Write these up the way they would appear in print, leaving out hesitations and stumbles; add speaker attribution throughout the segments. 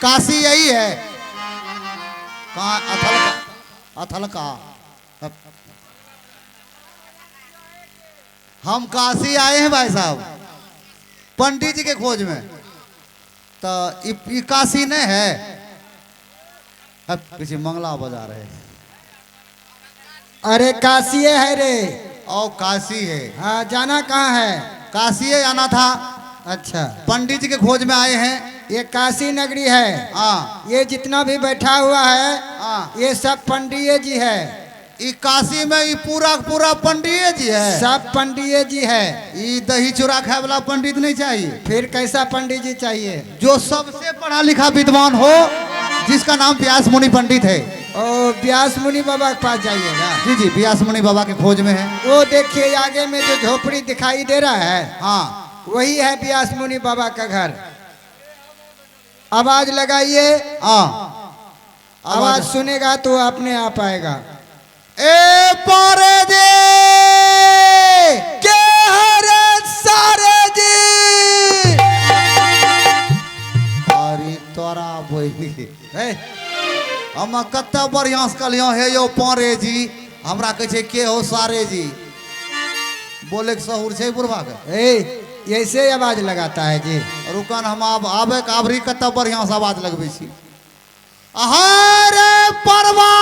Speaker 1: काशी यही है। कहाँ? अथल का, अथल का। हम काशी आए हैं भाई साहब पंडित जी के खोज में। तो ये काशी नहीं है। अब किसी मंगला बजा रहे हैं।
Speaker 2: अरे काशी है रे।
Speaker 1: और काशी है।
Speaker 2: हाँ जाना कहाँ है?
Speaker 1: काशी है आना था।
Speaker 2: अच्छा
Speaker 1: पंडित जी के खोज में आए हैं।
Speaker 2: ये काशी नगरी है।
Speaker 1: हाँ
Speaker 2: ये जितना भी बैठा हुआ है
Speaker 1: हाँ
Speaker 2: ये सब पंडित जी है।
Speaker 1: ये काशी में ये पूरा पूरा पंडित जी है।
Speaker 2: सब पंडित जी है।
Speaker 1: ये दही चूरा खाए वाला पंडित नहीं चाहिए।
Speaker 2: फिर कैसा पंडित जी चाहिए?
Speaker 1: जो सबसे पढ़ा लिखा विद्वान हो, जिसका नाम व्यास मुनि पंडित है।
Speaker 2: ओ व्यास मुनि बाबा के पास जाइएगा।
Speaker 1: जी जी व्यास मुनि बाबा के खोज में है।
Speaker 2: वो देखिए आगे में जो झोपड़ी दिखाई दे रहा है
Speaker 1: हाँ
Speaker 2: वही है व्यास मुनि बाबा का घर। आवाज लगाइए।
Speaker 1: हाँ
Speaker 2: आवाज सुनेगा तो अपने आप आएगा।
Speaker 1: ए पारे दे
Speaker 2: के हरे सारे जी।
Speaker 1: अरे तोरा बोली हम कत्ते बढ़िया से कलियो हे यो पारे जी। हमरा कहे छे के हो सारे जी। बोले के सहूर छे बुढ़वा के।
Speaker 2: ऐसे आवाज लगाता है जी।
Speaker 1: रुकन हम आबे काबरी कत्ते बढ़िया से आवाज लगबे छी। हरे परवा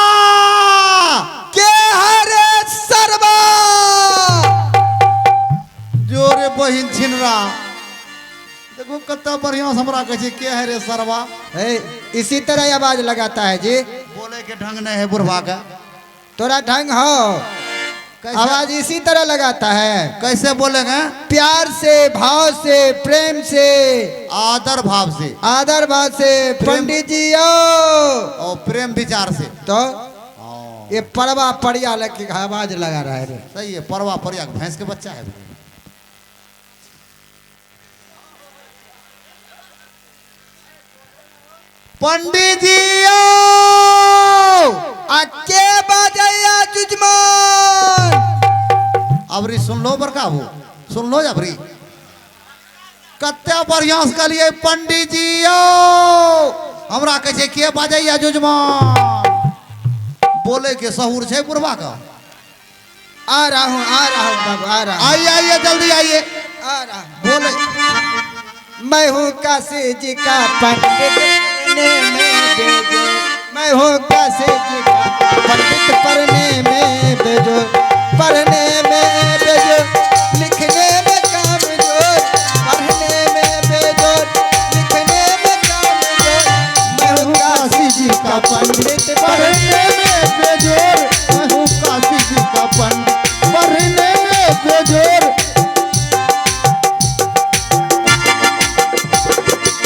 Speaker 2: के हरे सरवा।
Speaker 1: जोरे बहिन छिनरा। देखो कत्ते बढ़िया से हमरा कहे छे के है रे सरवा।
Speaker 2: इसी तरह आवाज लगाता है जी।
Speaker 1: बोले के ढंग नहीं है बुढ़वा का।
Speaker 2: थोड़ा ढंग हो। आवाज इसी तरह लगाता है।
Speaker 1: कैसे बोलेंगे?
Speaker 2: प्यार से, भाव से, प्रेम से,
Speaker 1: आदर भाव से।
Speaker 2: आदर भाव से। पंडित जी
Speaker 1: और प्रेम विचार से।
Speaker 2: तो ये परवा परिया लग के आवाज लगा रहा है रे।
Speaker 1: सही है। परवा परिया भैंस के बच्चा है। पंडित जी
Speaker 2: आके बजैया जुजमान।
Speaker 1: अबरी सुन लो बरका हो, सुन लो अबरी। कत्ते बढ़िया से कलिए पंडित जी हमरा कहे छे के बजैया जुजमान। बोले के सहूर छे बुढ़वा का।
Speaker 2: आ रहा हूँ बाबू आ रहा हूँ।
Speaker 1: आइए आइए जल्दी आइए।
Speaker 2: आ रहा हूँ।
Speaker 1: बोले
Speaker 2: मैं हूँ काशी जी का पंडित पढ़ने में भेजो। मैं हूँ काशी जी का पंडित पढ़ने में भेजो। पढ़ने में भेजो लिखने में कामजोर। पढ़ने में भेजो लिखने में कामजोर। मैं हूँ काशी जी का पंडित
Speaker 1: पढ़ने में बेजोर। मैं हूँ काशी जी का पंडित पढ़ने में बेजोर।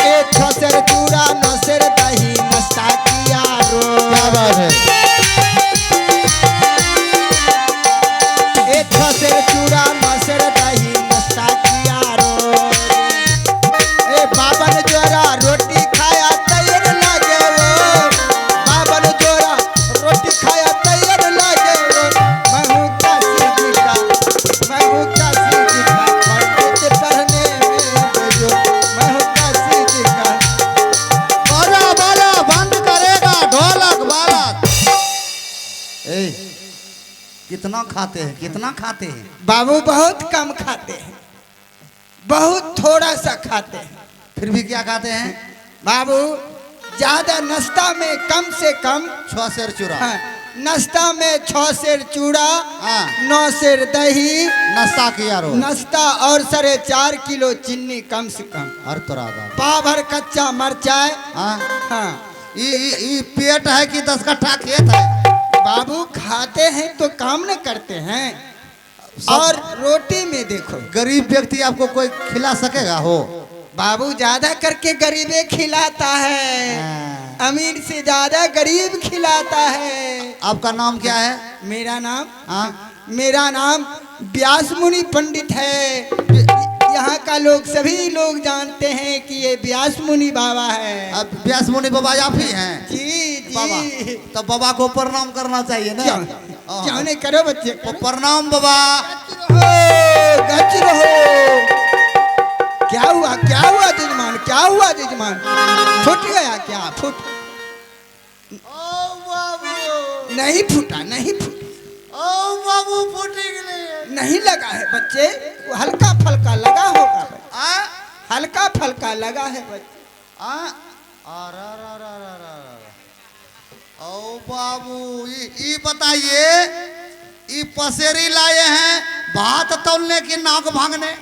Speaker 2: एक खसर चूड़ा नसर दही नाश्ता किया रो।
Speaker 1: क्या बात है?
Speaker 2: एक खसर चूड़ा नसर दही नाश्ता किया रो। ए बाबन जोरा रोटी खाया तैयार लागे वो। बाबन जोरा रोटी खाया तैयार लागे वो। मैं हूँ काशी जी का, मैं हूँ काशी जी का पंडित पढ़ने में भेजो। मैं हूँ काशी जी का।
Speaker 1: बाजा बाजा बंद करेगा ढोलक बालक। ए कितना खाते हैं, कितना खाते हैं?
Speaker 2: बाबू बहुत कम खाते हैं, बहुत थोड़ा सा खाते हैं।
Speaker 1: फिर भी क्या खाते हैं?
Speaker 2: बाबू ज्यादा नाश्ता में कम से कम
Speaker 1: 6 सेर चूरा।
Speaker 2: हाँ, नाश्ता में 6 सेर चूड़ा,
Speaker 1: हाँ
Speaker 2: 9 सेर दही,
Speaker 1: नाश्ता किया रो।
Speaker 2: नाश्ता और 4.5 किलो चीनी कम से कम।
Speaker 1: हर तरह का।
Speaker 2: पाव भर कच्चा मरचाई।
Speaker 1: हाँ
Speaker 2: हाँ
Speaker 1: ये पेट है कि 10 कट्ठा खेत है?
Speaker 2: बाबू खाते हैं तो काम न करते हैं। और रोटी में देखो
Speaker 1: गरीब व्यक्ति आपको कोई खिला सकेगा हो?
Speaker 2: बाबू ज्यादा करके गरीबे खिलाता है। अमीर से ज्यादा गरीब खिलाता है।
Speaker 1: आपका नाम क्या है?
Speaker 2: मेरा नाम
Speaker 1: हाँ
Speaker 2: मेरा नाम व्यास मुनि पंडित है। यहाँ का लोग सभी लोग जानते हैं कि ये व्यास मुनि बाबा है।
Speaker 1: अब व्यास मुनि बाबा आप ही हैं?
Speaker 2: जी
Speaker 1: बाबा
Speaker 2: जी।
Speaker 1: तो बाबा को प्रणाम करना चाहिए ना।
Speaker 2: क्यों नहीं करो बच्चे?
Speaker 1: प्रणाम बाबा।
Speaker 2: गच रहो। क्या हुआ जजमान, क्या हुआ जजमान? फूट गया क्या? फूट
Speaker 1: ओ बाबू,
Speaker 2: नहीं फूटा, नहीं फूटा,
Speaker 1: ओ बाबू फूटी गई।
Speaker 2: नहीं लगा है बच्चे, वो हल्का फल्का लगा होगा बच्चे।
Speaker 1: आ
Speaker 2: हल्का फल्का लगा है बच्चे।
Speaker 1: आ अरे रा रा रा रा रा। ओ बाबू, ई बताइए, ई पसेरी लाए हैं भात तौलने की नाक भांगने?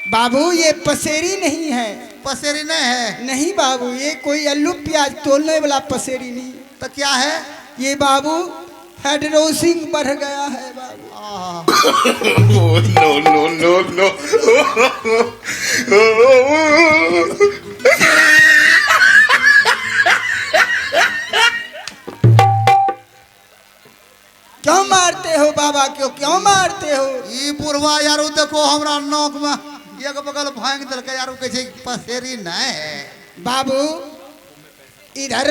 Speaker 2: बाबू ये पसेरी नहीं है।
Speaker 1: पसेरी नहीं है?
Speaker 2: नहीं बाबू, ये कोई आलू प्याज तोलने वाला पसेरी नहीं।
Speaker 1: तो क्या है?
Speaker 2: ये बाबू हाइड्रोसिंग बढ़ गया है बाबू।
Speaker 3: Oh, no, no, no, no.
Speaker 2: क्यों मारते हो बाबा, क्यों मारते हो?
Speaker 1: ई बुढ़वा यारू देखो हमरा नाक में एक बगल भांग दिल यारू कहे पसेरी नहीं है।
Speaker 2: बाबू इधर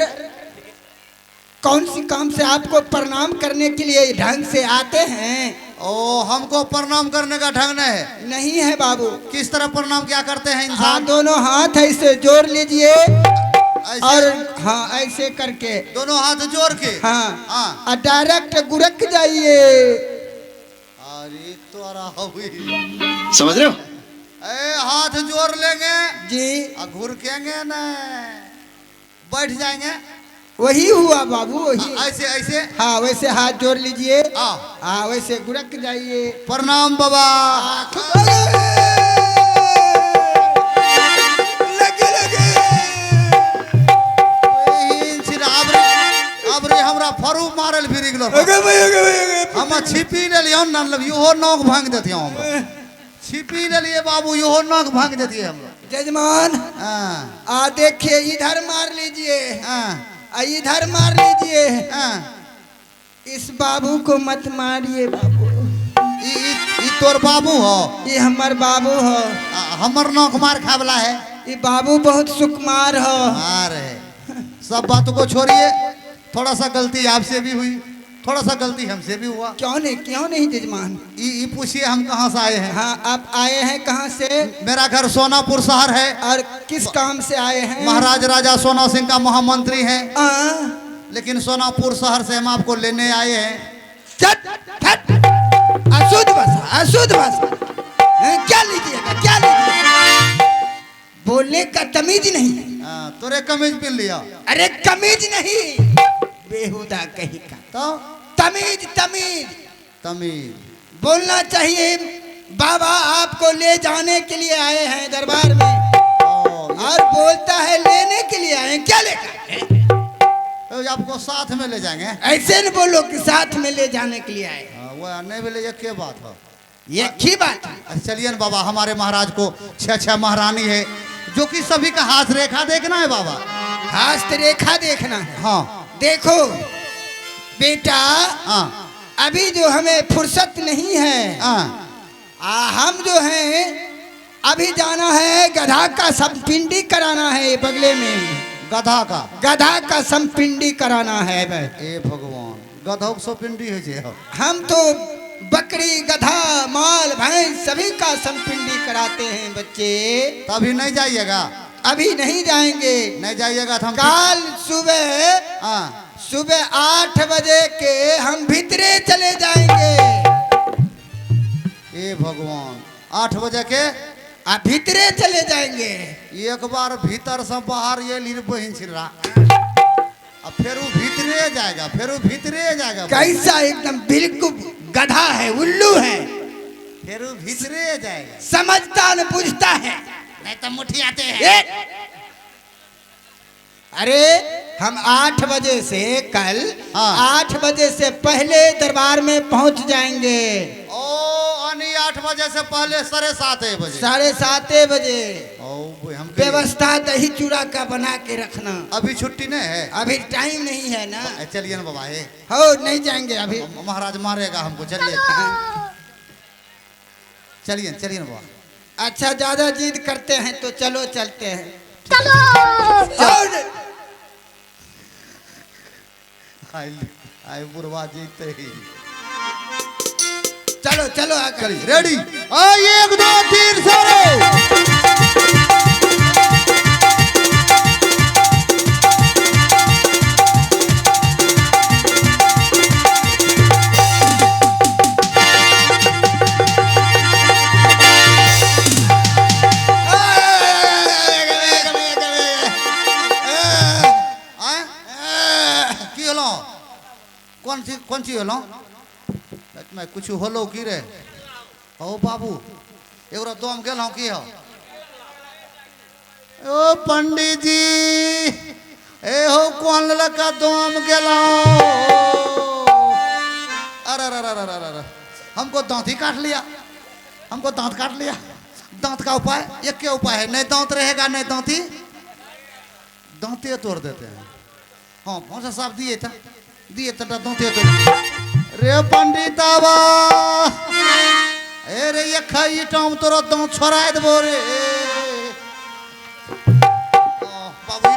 Speaker 2: कौन सी काम से आपको प्रणाम करने के लिए ढंग से आते हैं?
Speaker 1: ओ हमको प्रणाम करने का ढंग नहीं है?
Speaker 2: नहीं है बाबू।
Speaker 1: किस तरह प्रणाम क्या करते हैं
Speaker 2: हाँ,
Speaker 1: इंसान?
Speaker 2: दोनों हाथ ऐसे जोड़ लीजिए
Speaker 1: ऐसे?
Speaker 2: और हाँ ऐसे करके
Speaker 1: दोनों हाथ जोड़ के?
Speaker 2: हाँ
Speaker 1: हाँ।
Speaker 2: और डायरेक्ट गुरक जाइए।
Speaker 1: अरे तोरा हुई।
Speaker 3: समझ रहे हो?
Speaker 1: ए हाथ जोड़ लेंगे
Speaker 2: जी,
Speaker 1: और घुरकेंगे न, बैठ जाएंगे।
Speaker 2: वही हुआ बाबू, वही।
Speaker 1: ऐसे ऐसे?
Speaker 2: हाँ वैसे हाथ जोड़ लीजिए।
Speaker 1: आओ।
Speaker 2: हाँ वैसे गुरक जाइए।
Speaker 1: प्रणाम बाबा।
Speaker 2: लगे लगे।
Speaker 1: अब रे हमरा फरू मारल फिर गेलो। हम छिपी ले लियो न, इहो नाक भांग देतियो हम। छिपी ले लिए बाबू, इहो नाक भांग देतिए हम।
Speaker 2: जजमान
Speaker 1: हां
Speaker 2: आ देखिए, इधर मार लीजिए,
Speaker 1: हां
Speaker 2: इधर मार लीजिए।
Speaker 1: हां।
Speaker 2: इस बाबू को मत मारिए बाबू।
Speaker 1: ई तोर बाबू हो?
Speaker 2: ये हमार बाबू हो।
Speaker 1: हमर नाक मार खावला है।
Speaker 2: ये बाबू बहुत सुकुमार हो।
Speaker 1: अरे सब बातों को छोड़िए, थोड़ा सा गलती आपसे भी हुई, थोड़ा सा गलती हमसे भी हुआ।
Speaker 2: क्यों नहीं जजमान?
Speaker 1: ई पूछिए हम कहाँ से आए हैं?
Speaker 2: हाँ आप आए हैं कहाँ से?
Speaker 1: मेरा घर सोनापुर शहर है।
Speaker 2: और किस काम से आए हैं?
Speaker 1: महाराज राजा सोना सिंह का महामंत्री हैं,
Speaker 2: हाँ।
Speaker 1: लेकिन सोनापुर शहर से हम आपको लेने आए हैं।
Speaker 2: अशुद्ध भाषा, अशुद्ध भाषा। क्या लीजिएगा, क्या लीजिएगा? बोलने का तमीज नहीं है।
Speaker 1: तोरे कमीज पहन लिया?
Speaker 2: अरे कमीज नहीं, बेहुदा कहीं का।
Speaker 1: तो
Speaker 2: तमीज, तमीज,
Speaker 1: तमीज
Speaker 2: बोलना चाहिए। बाबा आपको ले जाने के लिए आए हैं दरबार में, और बोलता है लेने के लिए आए हैं। क्या लेकर?
Speaker 1: तो आपको साथ में ले जाएंगे?
Speaker 2: ऐसे न बोलो कि साथ में ले जाने के लिए आए।
Speaker 1: वो नहीं बोले, ये क्या बात है?
Speaker 2: ये की बात है?
Speaker 1: चलिए न बाबा, हमारे महाराज को 6 महारानी है, जो कि सभी का हाथ रेखा देखना है बाबा।
Speaker 2: हाथ रेखा देखना है?
Speaker 1: हाँ।
Speaker 2: देखो बेटा,
Speaker 1: हाँ
Speaker 2: अभी जो हमें फुर्सत नहीं है,
Speaker 1: हाँ।
Speaker 2: हम जो हैं अभी जाना है, गधा का संपिंडी कराना है ये बगले में। गधा का संपिंडी कराना है।
Speaker 1: ए भगवान, गधों सो पिंडी है जे?
Speaker 2: हम तो बकरी, गधा, माल, भैंस सभी का संपिंडी कराते हैं बच्चे।
Speaker 1: तभी नहीं जाइएगा?
Speaker 2: अभी नहीं जाएंगे।
Speaker 1: नहीं जाइएगा तो हम
Speaker 2: काल सुबह,
Speaker 1: हाँ
Speaker 2: सुबह 8 बजे के हम भीतरे चले जाएंगे।
Speaker 1: ए भगवान, 8 बजे के
Speaker 2: आप भीतरे चले जाएंगे।
Speaker 1: एक बार भीतर से बाहर ये लीर बहिन छिरा, अब फिर वो भीतरे जाएगा, फिर वो भीतरे जाएगा।
Speaker 2: कैसा एकदम बिल्कुल गधा है, उल्लू है,
Speaker 1: फिर वो भीतरे जाएगा।
Speaker 2: समझता न बुझता है।
Speaker 1: नहीं तो मुट्ठी आते हैं।
Speaker 2: अरे हम 8 बजे से कल,
Speaker 1: हाँ।
Speaker 2: 8 बजे से पहले दरबार में पहुंच जाएंगे।
Speaker 1: ओ यानी 8 बजे से पहले 7:30 बजे?
Speaker 2: 7:30 बजे।
Speaker 1: ओ हम
Speaker 2: व्यवस्था दही चूड़ा का बना के रखना।
Speaker 1: अभी छुट्टी नहीं है?
Speaker 2: अभी टाइम नहीं है ना।
Speaker 1: चलिए ना बाबा।
Speaker 2: हो नहीं जाएंगे अभी,
Speaker 1: महाराज मारेगा हमको। चलिए चलिए चलिए ना बाबा।
Speaker 2: अच्छा ज्यादा जिद करते हैं तो चलो चलते हैं।
Speaker 1: आई बुढ़वा जीते ही।
Speaker 2: चलो चलो आकर
Speaker 1: रेडी? 1 2 3 4। कौन चीज होलो मैं कुछ होलो की रे ओ बाबू एगो दम गेलौ की हो ओ पंडित जी ए हो कौन लड़का दम गेलौ अरे अरे अरे अरे अरे हमको दांत ही काट लिया हमको दांत काट लिया दांत का उपाय एक क्या उपाय है नहीं दांत रहेगा नहीं दांती दांते तोड़ देते हैं हाँ कौन सा साफ दिए था दांते तोड़ रे पंडित बाबा ए रे ये खाई टाम तोरा दांत छोड़ा देबो रे बाबू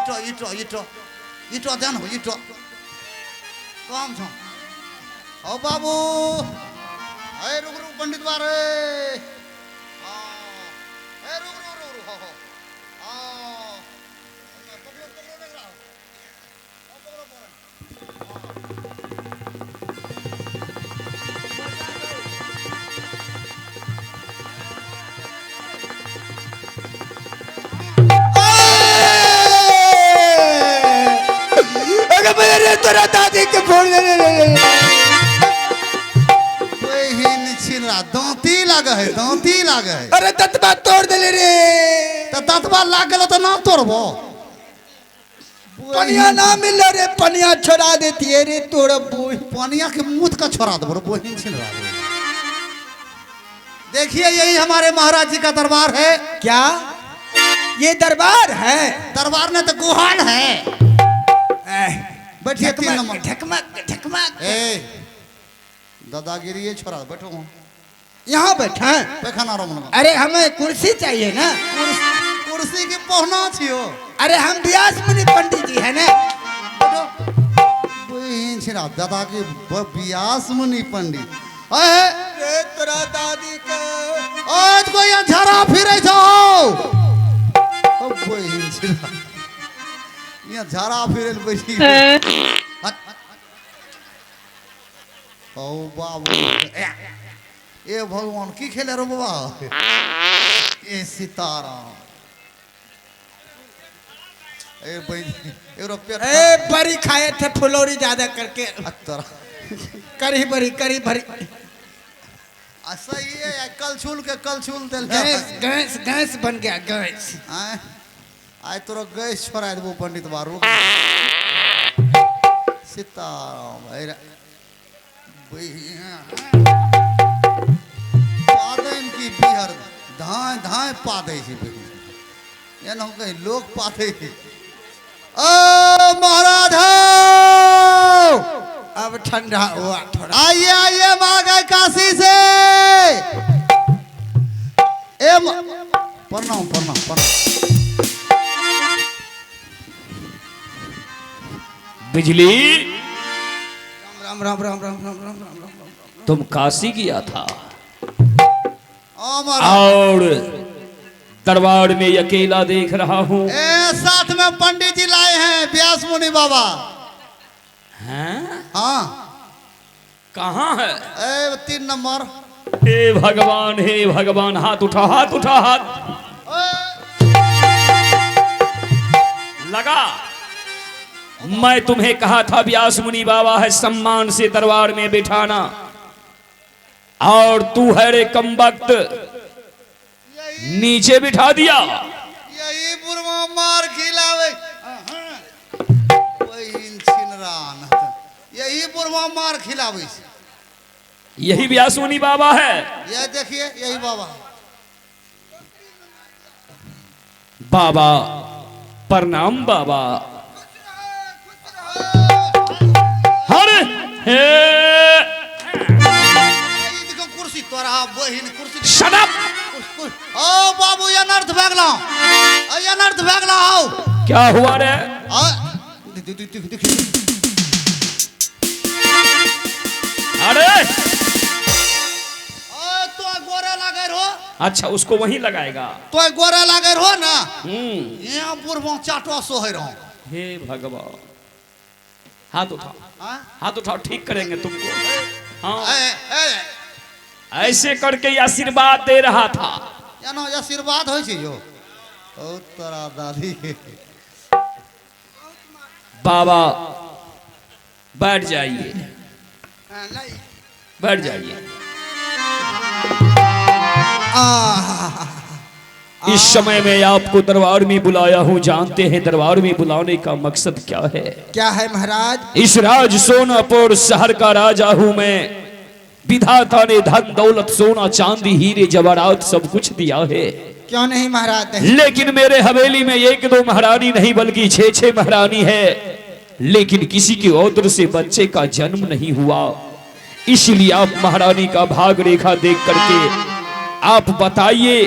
Speaker 1: इटो जान हो इटो काम छो ओ बाबू ए रुक रुक पंडित बारे ए रुक रुक रुक हो पकड़ो पकड़ो देख रहा
Speaker 2: मेरे तोरा दादी के फोन
Speaker 1: दांती लागे है
Speaker 2: अरे ततबा तोड़ देले रे
Speaker 1: तो ततबा लाग गेलो तो ना तोड़बो
Speaker 2: पनिया ना मिल रे पनिया छोड़ा देती है रे तोड़ बोई
Speaker 1: पनिया के मुंह का छोड़ा दो बोहिन छिन रहा देखिए यही हमारे महाराज जी का दरबार है
Speaker 2: क्या ये दरबार है
Speaker 1: दरबार ने तो गुहान है बैठिए 3 नंबर
Speaker 2: ढकमक
Speaker 1: ए दादागिरी ये छोड़ा बैठो
Speaker 2: यहाँ बैठा
Speaker 1: पैखाना रोमन
Speaker 2: अरे हमें कुर्सी चाहिए ना
Speaker 1: कुर्सी की पहुना छियो
Speaker 2: अरे हम व्यास मुनि पंडित जी है ना
Speaker 1: बोहिन छिना दादा के व्यास मुनि पंडित
Speaker 2: रे तोरा दादी का
Speaker 1: ओए तो यहाँ झरा फिरे छो ओ बोहिन छिना यहाँ झरा फिरे बैठी ओ बाबू ए भगवान की खेले रो बाबा ए सीताराम ए भाई ए रुपया
Speaker 2: ए बड़ी खाए थे फुलौरी ज्यादा करके
Speaker 1: अत्तर
Speaker 2: करी भरी
Speaker 1: ऐसा ही है कल छूल दिल
Speaker 2: गैस बन गया गैस
Speaker 1: आय तोरा गैस छोड़ा देबो पंडित बारू सीताराम पादन की बिहर धाय धाय पादे छे एनो कहीं लोग पादे ओ महाराज
Speaker 2: अब ठंडा हुआ थोड़ा
Speaker 1: आइए मांगे काशी से ए प्रणाम
Speaker 4: बिजली
Speaker 2: राम
Speaker 4: तुम काशी गया था
Speaker 1: ओ महाराज
Speaker 4: और दरबार में अकेला देख रहा हूँ
Speaker 1: ए साथ में पंडित जी लाए हैं व्यास मुनि बाबा
Speaker 4: हैं?
Speaker 1: हाँ
Speaker 4: कहाँ है
Speaker 1: ए 3 नंबर
Speaker 4: हे भगवान हाथ उठा हाथ लगा मैं तुम्हें कहा था व्यास मुनि बाबा है सम्मान से दरबार में बिठाना और तू है रे कमबख्त नीचे बिठा दिया
Speaker 1: यही बुरवा मार खिलावे यही बुरवा मार खिलावे
Speaker 4: यही व्यास मुनि बाबा है
Speaker 1: ये देखिए यही बाबा
Speaker 4: बाबा प्रणाम बाबा अरे हे
Speaker 1: देखो कुर्सी तोरा बहिन कुर्सी
Speaker 4: शट अप
Speaker 1: ओ बाबू ये नर्थ भागला आओ
Speaker 4: क्या हुआ रे अरे
Speaker 1: तो गोरा लागे रहो
Speaker 4: अच्छा उसको वहीं लगाएगा
Speaker 1: तो गोरा लागे रहो ना
Speaker 4: हम्म
Speaker 1: यहाँ बुरबा चाटवा सोहे रहो
Speaker 4: हे भगवान हाथ उठाओ ठीक करेंगे तुमको हाँ ऐसे करके ये आशीर्वाद दे रहा था
Speaker 1: यानो आशीर्वाद हो यो ओ तोरा दादी
Speaker 4: बाबा बैठ जाइए बैठ जाइए। इस समय में आपको दरबार में बुलाया हूँ। जानते हैं दरबार में बुलाने का मकसद क्या है?
Speaker 2: क्या है महाराज?
Speaker 4: इस राज सोनापुर शहर का राजा हूँ मैं। विधाता ने धन दौलत सोना चांदी हीरे जवाहरात सब कुछ दिया है।
Speaker 2: क्यों नहीं महाराज?
Speaker 4: लेकिन मेरे हवेली में एक दो महारानी नहीं बल्कि 6 महारानी है। लेकिन किसी की औदर से बच्चे का जन्म नहीं हुआ। इसलिए आप महारानी का भाग रेखा देख करके आप बताइए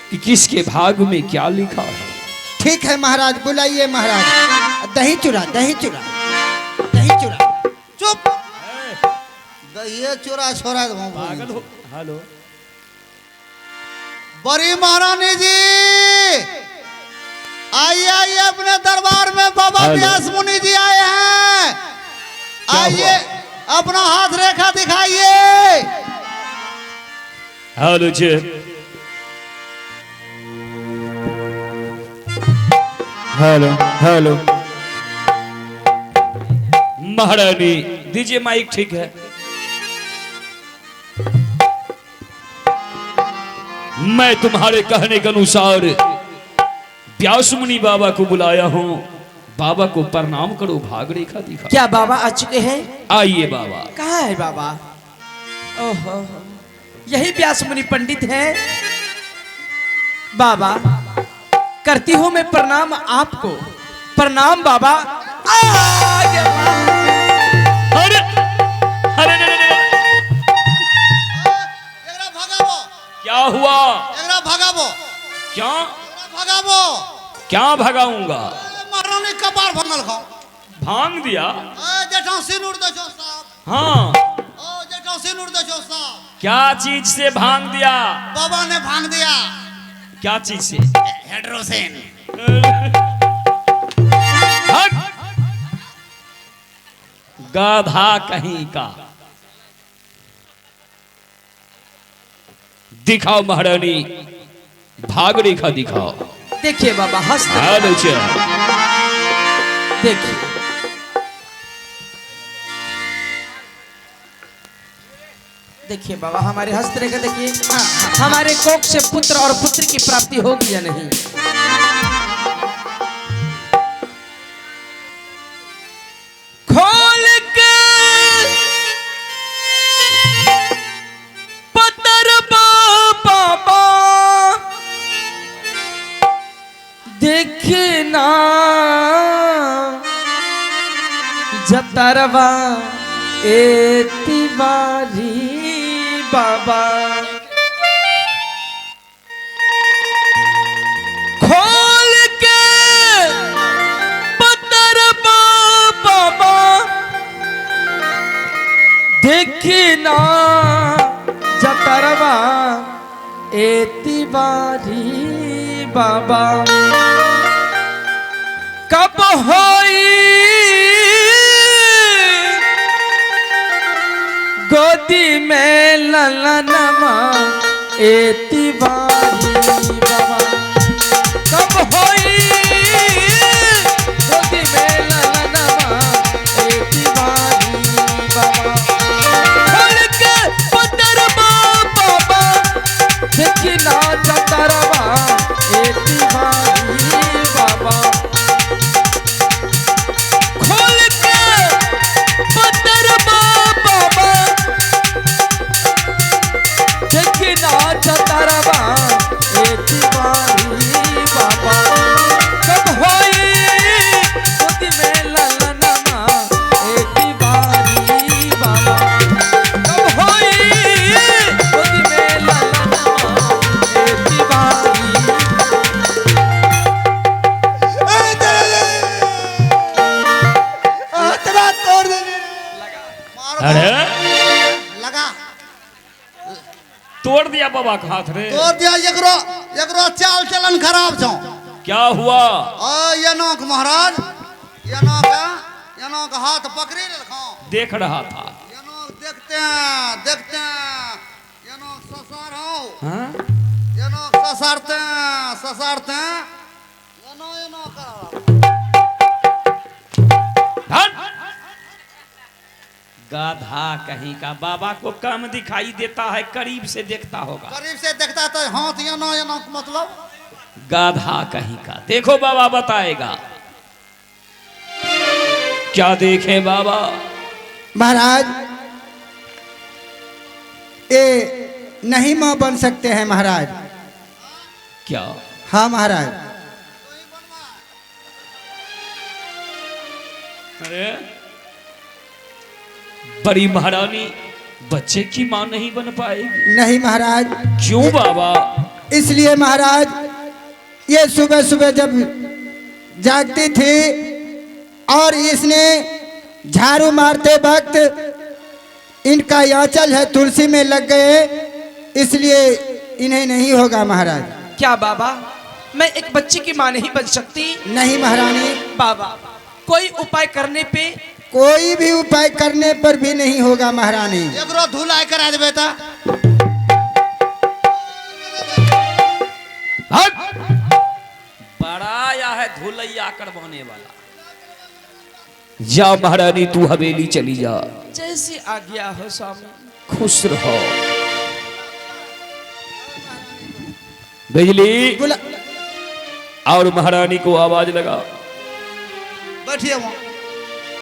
Speaker 4: कि किसके भाग में क्या लिखा है।
Speaker 2: ठीक है महाराज, बुलाइए महाराज। दही चूड़ा, दही चूड़ा, दही चूड़ा।
Speaker 1: चुप। ये चोरा छोरा
Speaker 4: पागल हो। हेलो
Speaker 1: बड़ी महारानी जी, आइए आइए अपने दरबार में बाबा
Speaker 4: हेलो।
Speaker 1: व्यास मुनि जी आए हैं। आइए अपना हाथ रेखा दिखाइए।
Speaker 4: हेलो जी। हेलो हेलो महारानी दीजिए माइक। ठीक है, मैं तुम्हारे कहने के अनुसार व्यास मुनि बाबा को बुलाया हूँ। बाबा को प्रणाम करो, भाग रेखा दिखा।
Speaker 5: क्या बाबा आ चुके हैं?
Speaker 4: आइए बाबा।
Speaker 5: कहाँ है बाबा? ओहो, यही व्यास मुनि पंडित हैं। बाबा करती हूँ मैं प्रणाम आपको। प्रणाम बाबा। आगे
Speaker 4: अरे अरे
Speaker 1: एकरा भगाबो।
Speaker 4: क्या हुआ?
Speaker 1: एकरा भगाबो।
Speaker 4: क्या
Speaker 1: एकरा भगाबो।
Speaker 4: क्या भगाऊंगा?
Speaker 1: महारानी कपार भंगल खाओ।
Speaker 4: भांग दिया?
Speaker 1: जेठा सिनुर दो जो साहब।
Speaker 4: हाँ,
Speaker 1: ओ जेठा सिनुर दो जो साहब।
Speaker 4: क्या चीज से भांग दिया?
Speaker 1: बाबा ने भांग दिया।
Speaker 4: क्या चीज से?
Speaker 1: हेड्रोसेन।
Speaker 4: हट! गाधा कहीं का। दिखाओ महारानी, भाग रेखा दिखाओ।
Speaker 5: देखिए बाबा हंस।
Speaker 4: हेलो जी।
Speaker 5: देखिए देखिए बाबा, हमारे हस्तरेखा देखिए। हमारे कोख से पुत्र और पुत्री की प्राप्ति होगी या नहीं? खोल के पतर बाबा देखना जतरवा ए तिवारी बाबा। खोल के पतर बाबा देखना जतरवा ए तिवारी बाबा। कब होई गोदी में ललनमा ए तिवारी बाबा। कब होई गोदी में ललनमा ए तिवारी बाबा। खोल के पतर बाबा देखना जतरवा ए तिवारी बाबा। खोल के पतर बाबा देखना जतरवा ए तिवारी बाबा। कब होई गोदी में ललनमा ए तिवारी बाबा। कब होई गोदी में ललनमा ए तिवारी।
Speaker 1: तेरा तोड़ देने।
Speaker 4: अरे
Speaker 1: लगा।
Speaker 4: तोड़ दिया बाबा का हाथ रे।
Speaker 1: तोड़ दिया। एकरो एकरो चाल चलन खराब छौ।
Speaker 4: क्या हुआ?
Speaker 1: ये नौक महाराज, ये नौक हाथ पकड़ी रखो।
Speaker 4: देख रहा था।
Speaker 1: ये नौक देखते हैं देखते हैं। ये नौक ससार हो।
Speaker 4: हाँ?
Speaker 1: ये नौक ससारते हैं ससारते हैं। ये नौक
Speaker 4: हट! गाधा कहीं का, बाबा को कम दिखाई देता है, करीब से देखता होगा।
Speaker 1: करीब से देखता तो हाथ या ना मतलब
Speaker 4: गाधा कहीं का। देखो बाबा बताएगा। क्या देखे बाबा?
Speaker 2: महाराज ये नहीं मां बन सकते हैं महाराज।
Speaker 4: क्या?
Speaker 2: हाँ महाराज।
Speaker 4: अरे बड़ी महारानी बच्चे की मां नहीं बन पाएगी?
Speaker 2: नहीं महाराज।
Speaker 4: क्यों बाबा?
Speaker 2: इसलिए महाराज ये सुबह सुबह जब जागती थी और इसने झाड़ू मारते वक्त इनका आंचल है तुलसी में लग गए, इसलिए इन्हें नहीं होगा महाराज।
Speaker 5: क्या बाबा मैं एक बच्चे की मां नहीं बन सकती?
Speaker 2: नहीं महारानी।
Speaker 5: बाबा कोई उपाय करने पे?
Speaker 2: कोई भी उपाय करने पर भी नहीं होगा महारानी।
Speaker 1: एकरो धुलाई करा दे बेटा।
Speaker 4: बड़ा आया है धुलैया करवाने वाला। जा महारानी तू हवेली चली जा।
Speaker 5: जैसी आज्ञा हो स्वामी।
Speaker 4: खुश रहो। बिजली
Speaker 2: बोला
Speaker 4: और महारानी को आवाज लगा।
Speaker 1: बैठिए वहाँ।